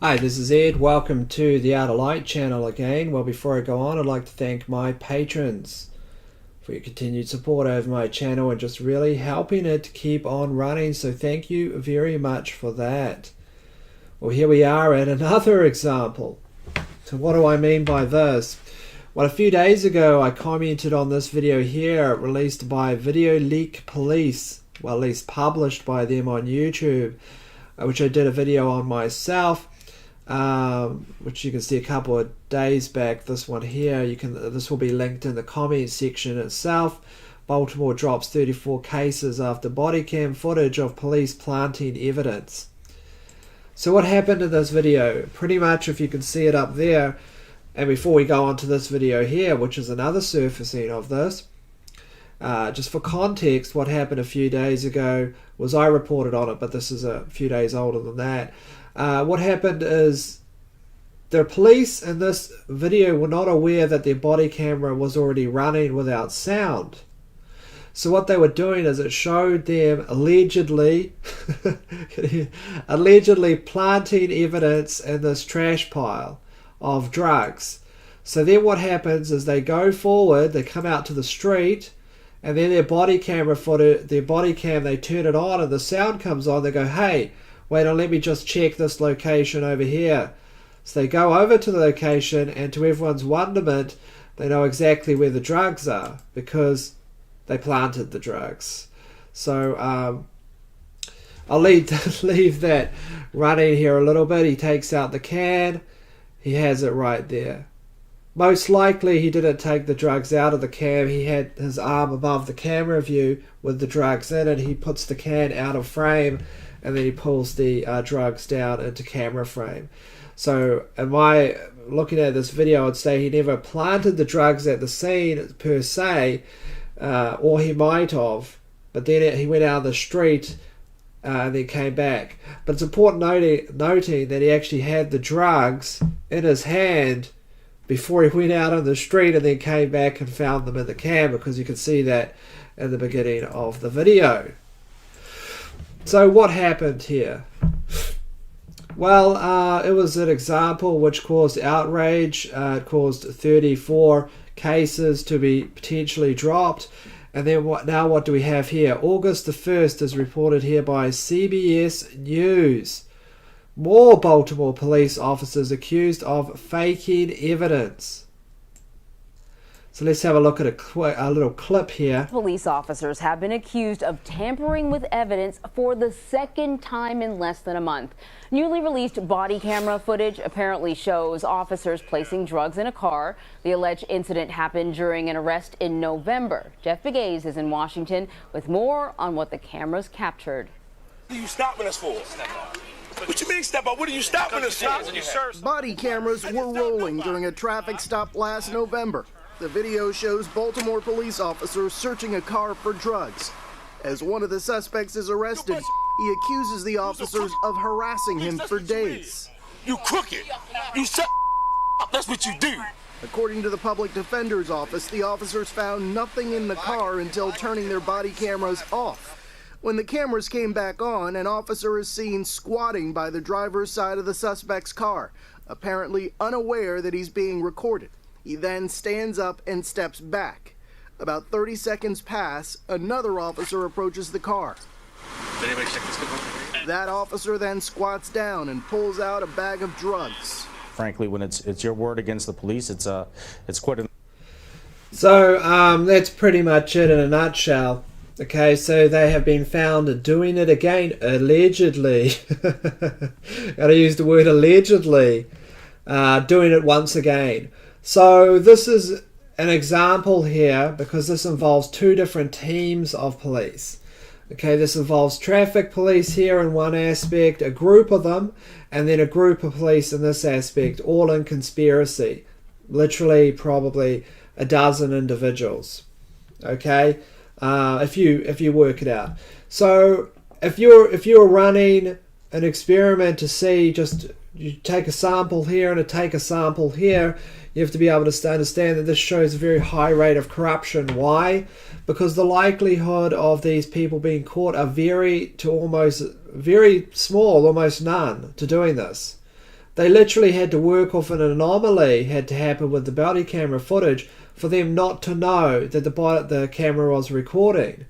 Hi, this is Ed. Welcome to the Outer Light channel again. Well, before I go on, I'd like to thank my patrons for your continued support over my channel and just really helping it to keep on running. So thank you very much for that. Well, here we are at another example. So what do I mean by this? Well, a few days ago, I commented on this video here released by Video Leak Police, well, at least published by them on YouTube, which I did a video on myself. Which you can see a couple of days back. This one here, this will be linked in the comments section itself. Baltimore drops 34 cases after body cam footage of police planting evidence. So what happened in this video? Pretty much, if you can see it up there, and before we go on to this video here, which is another surfacing of this, just for context, what happened a few days ago was I reported on it, but this is a few days older than that. What happened is the police in this video were not aware that their body camera was already running without sound. So what they were doing is it showed them allegedly planting evidence in this trash pile of drugs. So then what happens is they go forward, they come out to the street, and then their body cam, they turn it on and the sound comes on. They go, hey, wait on, let me just check this location over here. So they go over to the location, and to everyone's wonderment, they know exactly where the drugs are because they planted the drugs. So I'll leave that running here a little bit. He takes out the can. He has it right there. Most likely he didn't take the drugs out of the can. He had his arm above the camera view with the drugs in it. He puts the can out of frame, and then he pulls the drugs down into camera frame. So am I looking at this video, I'd say he never planted the drugs at the scene per se, or he might have, but then he went out of the street and then came back. But it's important noting that he actually had the drugs in his hand before he went out on the street and then came back and found them in the can, because you can see that in the beginning of the video. So what happened here? Well, it was an example which caused outrage. It caused 34 cases to be potentially dropped. And then what do we have here? August the 1st is reported here by CBS News. More Baltimore police officers accused of faking evidence. So let's have a look at a little clip here. Police officers have been accused of tampering with evidence for the second time in less than a month. Newly released body camera footage apparently shows officers placing drugs in a car. The alleged incident happened during an arrest in November. Jeff Begaze is in Washington with more on what the cameras captured. What are you stopping us for? What you mean step up? What are you stopping us for? Body cameras were rolling during a traffic stop last November. The video shows Baltimore police officers searching a car for drugs. As one of the suspects is arrested, he accuses the officers of harassing him for days. You crooked. You shut up. That's what you do. According to the public defender's office, the officers found nothing in the car until turning their body cameras off. When the cameras came back on, an officer is seen squatting by the driver's side of the suspect's car, apparently unaware that he's being recorded. He then stands up and steps back. About 30 seconds pass, another officer approaches the car. That officer then squats down and pulls out a bag of drugs. Frankly, when it's your word against the police, it's quite a... So that's pretty much it in a nutshell. Okay, so they have been found doing it again, allegedly. Gotta use the word allegedly. Doing it once again. So this is an example here because this involves two different teams of police. Okay, this involves traffic police here in one aspect, a group of them, and then a group of police in this aspect, all in conspiracy. Literally probably a dozen individuals. Okay, if you work it out. So if you're running an experiment to see, just you take a sample here and take a sample here, you have to be able to understand that this shows a very high rate of corruption. Why? Because the likelihood of these people being caught are very small, almost none, to doing this. They literally had to work off an anomaly had to happen with the body camera footage for them not to know that the camera was recording.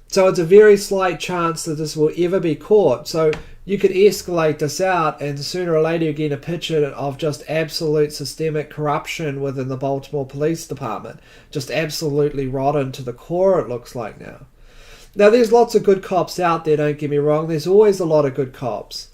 So it's a very slight chance that this will ever be caught. So you could escalate this out, and sooner or later you get a picture of just absolute systemic corruption within the Baltimore Police Department. Just absolutely rotten to the core, it looks like now. Now, there's lots of good cops out there, don't get me wrong. There's always a lot of good cops.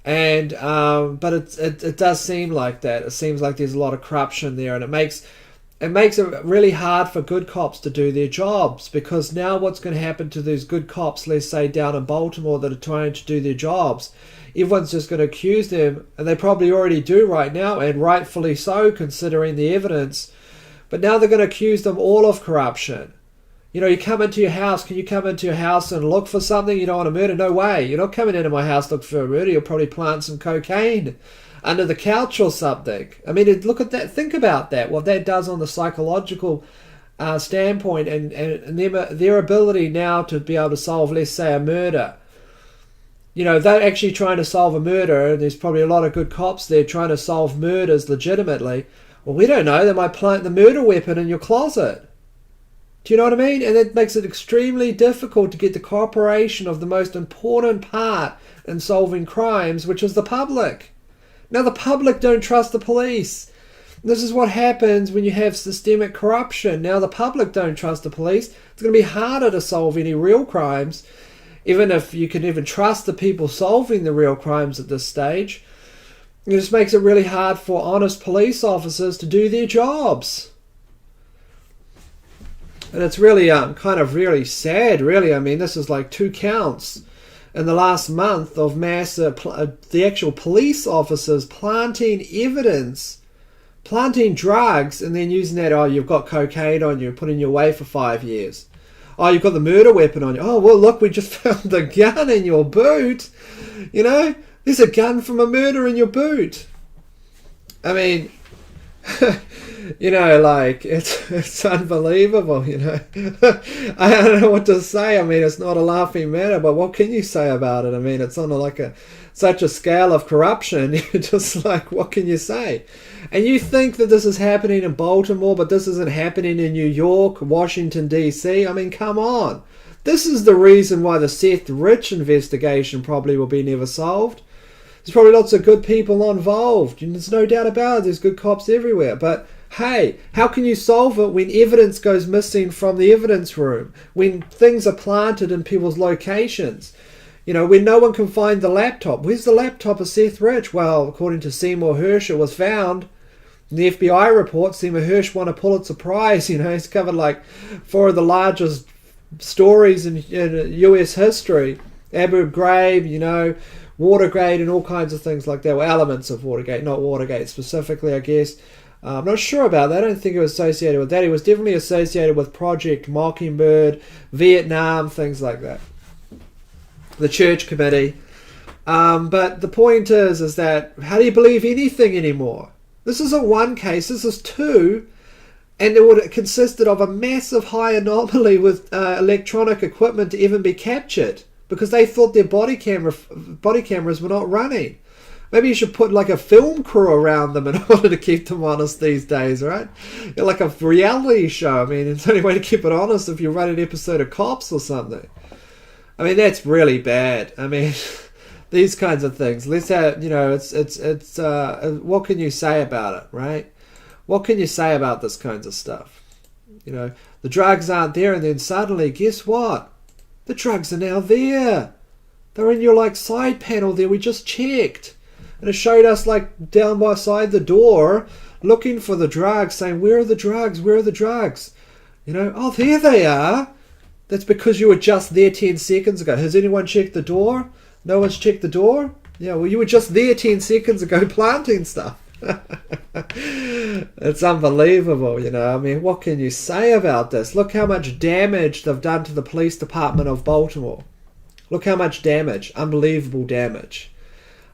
And but it does seem like that. It seems like there's a lot of corruption there, and it makes it really hard for good cops to do their jobs, because now what's going to happen to these good cops, let's say down in Baltimore, that are trying to do their jobs? Everyone's just going to accuse them, and they probably already do right now, and rightfully so considering the evidence. But now they're going to accuse them all of corruption. You know, you come into your house, can you come into your house and look for something? You don't want to murder? No way. You're not coming into my house looking for a murder. You'll probably plant some cocaine under the couch or something. I mean, look at that. Think about that. What that does on the psychological standpoint, and their ability now to be able to solve, let's say, a murder. You know, they're actually trying to solve a murder, and there's probably a lot of good cops there trying to solve murders legitimately. Well, we don't know. They might plant the murder weapon in your closet. Do you know what I mean? And it makes it extremely difficult to get the cooperation of the most important part in solving crimes, which is the public. Now, the public don't trust the police. This is what happens when you have systemic corruption. Now, the public don't trust the police. It's going to be harder to solve any real crimes, even if you can even trust the people solving the real crimes at this stage. It just makes it really hard for honest police officers to do their jobs. And it's really kind of really sad, really. I mean, this is like 2 counts in the last month of the actual police officers planting evidence, planting drugs, and then using that, oh, you've got cocaine on you, putting you away for 5 years. Oh, you've got the murder weapon on you. Oh, well, look, we just found the gun in your boot. You know, there's a gun from a murder in your boot. I mean... You know, like, it's unbelievable, you know. I don't know what to say. I mean, it's not a laughing matter, but what can you say about it? I mean, it's on such a scale of corruption. You're just like, what can you say? And you think that this is happening in Baltimore, but this isn't happening in New York, Washington, D.C.? I mean, come on. This is the reason why the Seth Rich investigation probably will be never solved. There's probably lots of good people involved. And there's no doubt about it. There's good cops everywhere. But hey, how can you solve it when evidence goes missing from the evidence room? When things are planted in people's locations? You know, when no one can find the laptop. Where's the laptop of Seth Rich? Well, according to Seymour Hersh, it was found. In the FBI report, Seymour Hersh won a Pulitzer Prize. You know, he's covered like 4 of the largest stories in US history. Abu Ghraib, you know, Watergate and all kinds of things like that. Well, elements of Watergate, not Watergate specifically, I guess. I'm not sure about that. I don't think it was associated with that. He was definitely associated with Project Mockingbird, Vietnam, things like that. The Church Committee. But the point is that how do you believe anything anymore? This isn't one case, this is 2. And it would have consisted of a massive high anomaly with electronic equipment to even be captured, because they thought their body cameras were not running. Maybe you should put like a film crew around them in order to keep them honest these days, right? You're like a reality show. I mean, it's the only way to keep it honest if you run an episode of Cops or something. I mean, that's really bad. I mean, these kinds of things. Let's have, you know, it's what can you say about it, right? What can you say about this kinds of stuff? You know, the drugs aren't there, and then suddenly, guess what? The drugs are now there. They're in your like side panel there. We just checked. And it showed us like down beside the door, looking for the drugs, saying, where are the drugs? Where are the drugs? You know, oh, there they are. That's because you were just there 10 seconds ago. Has anyone checked the door? No one's checked the door? Yeah, well, you were just there 10 seconds ago planting stuff. It's unbelievable, you know. I mean, what can you say about this? Look how much damage they've done to the police department of Baltimore. Look how much damage. Unbelievable damage.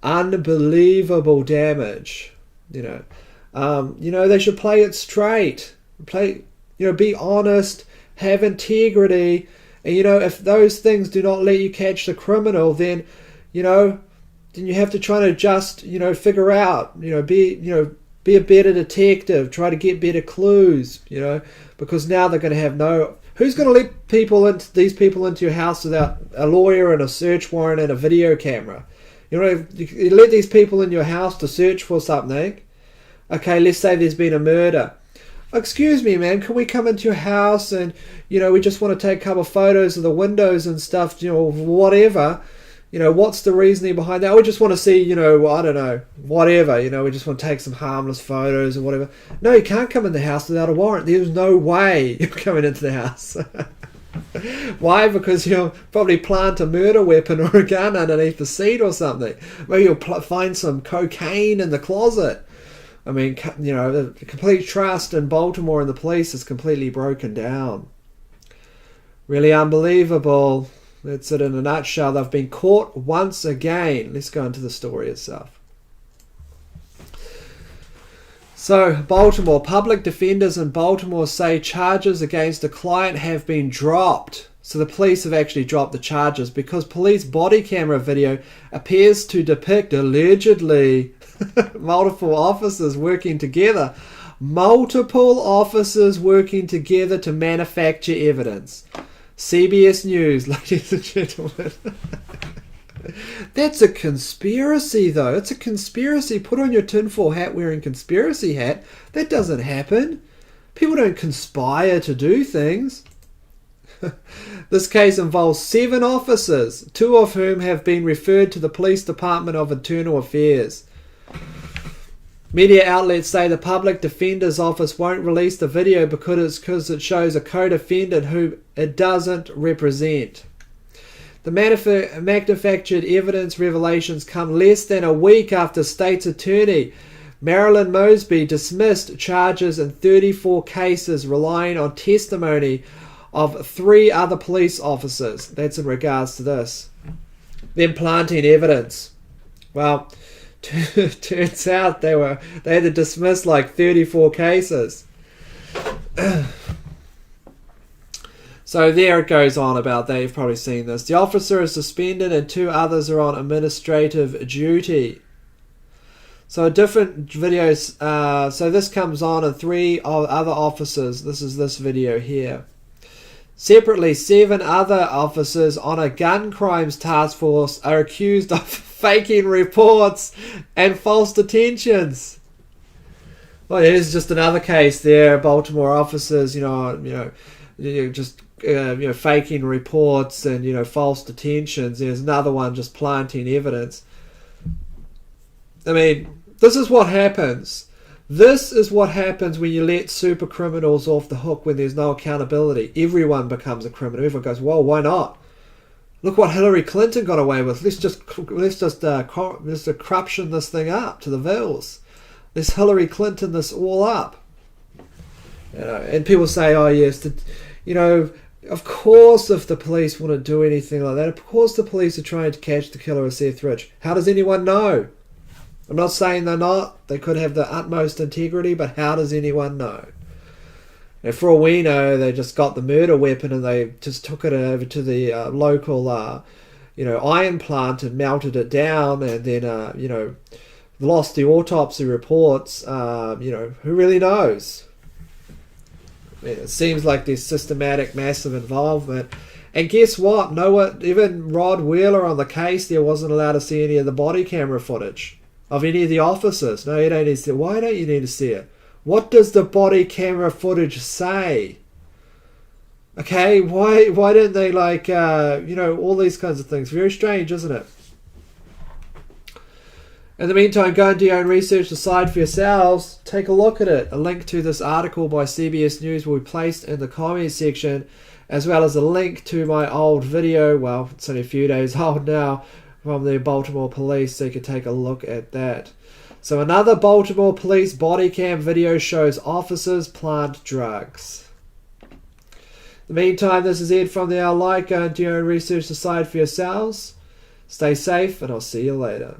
Unbelievable damage. You know, they should play it straight. Be honest, have integrity, and you know, if those things do not let you catch the criminal, then, you know, you have to try to just, figure out, be a better detective, try to get better clues, because now they're going to have who's going to let these people into your house without a lawyer and a search warrant and a video camera? You let these people in your house to search for something. Okay, let's say there's been a murder. Excuse me, man, can we come into your house and, we just want to take a couple of photos of the windows and stuff, whatever. What's the reasoning behind that? We just want to see, I don't know, whatever. We just want to take some harmless photos or whatever. No, you can't come in the house without a warrant. There's no way you're coming into the house. Why? Because you'll probably plant a murder weapon or a gun underneath the seat or something. Maybe you'll find some cocaine in the closet. I mean, the complete trust in Baltimore and the police is completely broken down. Really unbelievable. That's it in a nutshell. They've been caught once again. Let's go into the story itself. So, Baltimore. Public defenders in Baltimore say charges against a client have been dropped. So the police have actually dropped the charges because police body camera video appears to depict, allegedly, multiple officers working together. Multiple officers working together to manufacture evidence. CBS News, ladies and gentlemen. That's a conspiracy, though. It's a conspiracy. Put on your tinfoil hat wearing conspiracy hat. That doesn't happen. People don't conspire to do things. This case involves 7 officers, 2 of whom have been referred to the Police Department of Internal Affairs. Media outlets say the Public Defender's Office won't release the video because it shows a co-defendant who it doesn't represent. The manufactured evidence revelations come less than a week after State's Attorney Marilyn Mosby dismissed charges in 34 cases relying on testimony of 3 other police officers. That's in regards to this. Then planting evidence. Well, turns out they had to dismiss like 34 cases. So there it goes on about that. You've probably seen this. The officer is suspended and 2 others are on administrative duty. So different videos. So this comes on and 3 other officers. This is this video here. Separately, 7 other officers on a gun crimes task force are accused of faking reports and false detentions. Well, here's just another case there. Baltimore officers, just faking reports and false detentions. There's another one just planting evidence. I mean, this is what happens. This is what happens when you let super criminals off the hook when there's no accountability. Everyone becomes a criminal. Everyone goes, well, why not? Look what Hillary Clinton got away with. Let's just corruption this thing up to the vills. Let's Hillary Clinton this all up. And people say, oh yes, of course if the police want to do anything like that, of course the police are trying to catch the killer of Seth Rich. How does anyone know? I'm not saying they're not. They could have the utmost integrity, but how does anyone know? And for all we know, they just got the murder weapon and they just took it over to the local, iron plant and melted it down, and then, lost the autopsy reports. Who really knows? I mean, it seems like there's systematic, massive involvement. And guess what? Even Rod Wheeler on the case there wasn't allowed to see any of the body camera footage of any of the officers. No, you don't need to see it. Why don't you need to see it? What does the body camera footage say? Okay, why don't they all these kinds of things? Very strange, isn't it? In the meantime, go and do your own research, decide for yourselves, take a look at it. A link to this article by CBS News will be placed in the comments section, as well as a link to my old video, well, it's only a few days old now, from the Baltimore police, so you can take a look at that. So another Baltimore police body cam video shows officers plant drugs. In the meantime, this is Ed from the Owl Light. Go and do your own research, decide for yourselves. Stay safe, and I'll see you later.